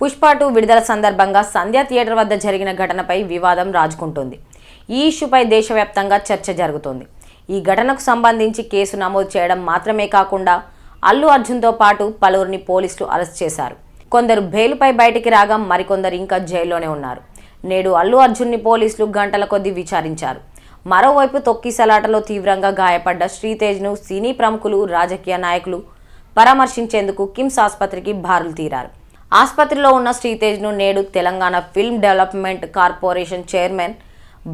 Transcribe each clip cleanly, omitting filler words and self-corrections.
పుష్ప 2 విడుదల సందర్భంగా సంధ్య థియేటర్ వద్ద జరిగిన ఘటనపై వివాదం రాజుకుంటోంది. ఈ ఇష్యూపై దేశవ్యాప్తంగా చర్చ జరుగుతోంది. ఈ ఘటనకు సంబంధించి కేసు నమోదు చేయడం మాత్రమే కాకుండా అల్లు అర్జున్తో పాటు పలువురిని పోలీసులు అరెస్ట్ చేశారు. కొందరు బెయిల్పై బయటికి రాగా మరికొందరు ఇంకా జైల్లోనే ఉన్నారు. నేడు అల్లు అర్జున్ని పోలీసులు గంటల కొద్దీ విచారించారు. మరోవైపు తొక్కిసలాటలో తీవ్రంగా గాయపడ్డ శ్రీతేజ్ను సినీ ప్రముఖులు, రాజకీయ నాయకులు పరామర్శించేందుకు కిమ్స్ ఆసుపత్రికి బారులు తీరారు. ఆసుపత్రిలో ఉన్న శ్రీతేజ్ను నేడు Telangana film development corporation chairman,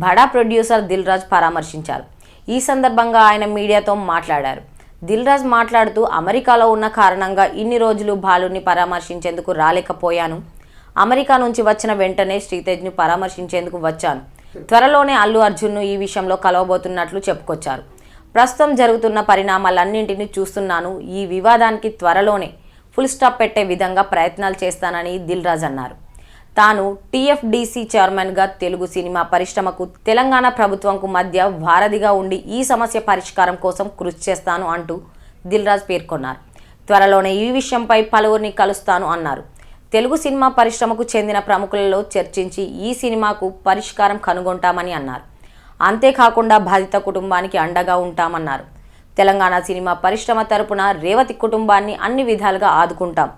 బడా ప్రొడ్యూసర్ దిల్ రాజు పరామర్శించారు. ఈ సందర్భంగా ఆయన మీడియాతో మాట్లాడారు. దిల్ రాజు మాట్లాడుతూ, అమెరికాలో ఉన్న కారణంగా ఇన్ని రోజులు బాలుని పరామర్శించేందుకు రాలేకపోయాను. అమెరికా నుంచి వచ్చిన వెంటనే శ్రీతేజ్ను పరామర్శించేందుకు వచ్చాను. త్వరలోనే అల్లు అర్జున్ను ఈ విషయంలో కలవబోతున్నట్లు చెప్పుకొచ్చారు. ప్రస్తుతం జరుగుతున్న పరిణామాలన్నింటినీ చూస్తున్నాను. ఈ వివాదానికి త్వరలోనే ఫుల్ స్టాప్ పెట్టే విధంగా ప్రయత్నాలు చేస్తానని దిల్ రాజు అన్నారు. తాను టీఎఫ్డీసీ చైర్మన్గా తెలుగు సినిమా పరిశ్రమకు, తెలంగాణ ప్రభుత్వంకు మధ్య వారధిగా ఉండి ఈ సమస్య పరిష్కారం కోసం కృషి చేస్తాను అంటూ దిల్ రాజు పేర్కొన్నారు. త్వరలోనే ఈ విషయంపై పలువురిని కలుస్తాను అన్నారు. తెలుగు సినిమా పరిశ్రమకు చెందిన ప్రముఖులలో చర్చించి ఈ సినిమాకు పరిష్కారం కనుగొంటామని అన్నారు. అంతేకాకుండా బాధిత కుటుంబానికి అండగా ఉంటామన్నారు. తెలంగాణ సినిమా పరిశ్రమ తరపున రేవతి కుటుంబాన్ని అన్ని విధాలుగా ఆదుకుంటాం.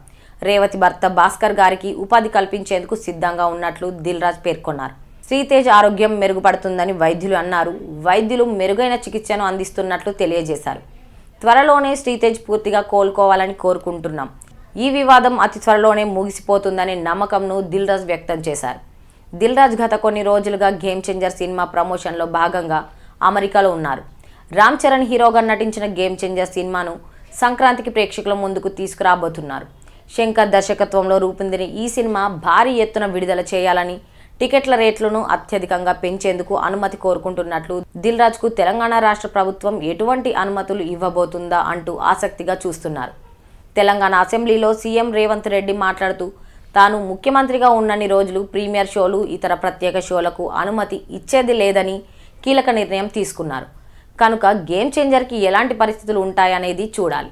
రేవతి భర్త భాస్కర్ గారికి ఉపాధి కల్పించేందుకు సిద్ధంగా ఉన్నట్లు దిల్ రాజు పేర్కొన్నారు. శ్రీతేజ్ ఆరోగ్యం మెరుగుపడుతుందని వైద్యులు అన్నారు. వైద్యులు మెరుగైన చికిత్సను అందిస్తున్నట్లు తెలియజేశారు. త్వరలోనే శ్రీతేజ్ పూర్తిగా కోలుకోవాలని కోరుకుంటున్నాం. ఈ వివాదం అతి త్వరలోనే ముగిసిపోతుందనే నమ్మకంను దిల్ రాజు వ్యక్తం చేశారు. దిల్ రాజు గత కొన్ని రోజులుగా గేమ్ చేంజర్ సినిమా ప్రమోషన్లో భాగంగా అమెరికాలో ఉన్నారు. రామ్ చరణ్ హీరోగా నటించిన గేమ్ చేంజర్ సినిమాను సంక్రాంతికి ప్రేక్షకుల ముందుకు తీసుకురాబోతున్నారు. శంకర్ దర్శకత్వంలో రూపొందిన ఈ సినిమా భారీ ఎత్తున విడుదల చేయాలని, టికెట్ల రేట్లను అత్యధికంగా పెంచేందుకు అనుమతి కోరుకుంటున్నట్లు దిల్ రాజుకు తెలంగాణ రాష్ట్ర ప్రభుత్వం ఎటువంటి అనుమతులు ఇవ్వబోతుందా అంటూ ఆసక్తిగా చూస్తున్నారు. తెలంగాణ అసెంబ్లీలో సీఎం రేవంత్ రెడ్డి మాట్లాడుతూ, తాను ముఖ్యమంత్రిగా ఉన్నన్ని రోజులు ప్రీమియర్ షోలు, ఇతర ప్రత్యేక షోలకు అనుమతి ఇచ్చేది లేదని కీలక నిర్ణయం తీసుకున్నారు. కనుక గేమ్ చేంజర్కి ఎలాంటి పరిస్థితులు ఉంటాయనేది చూడాలి.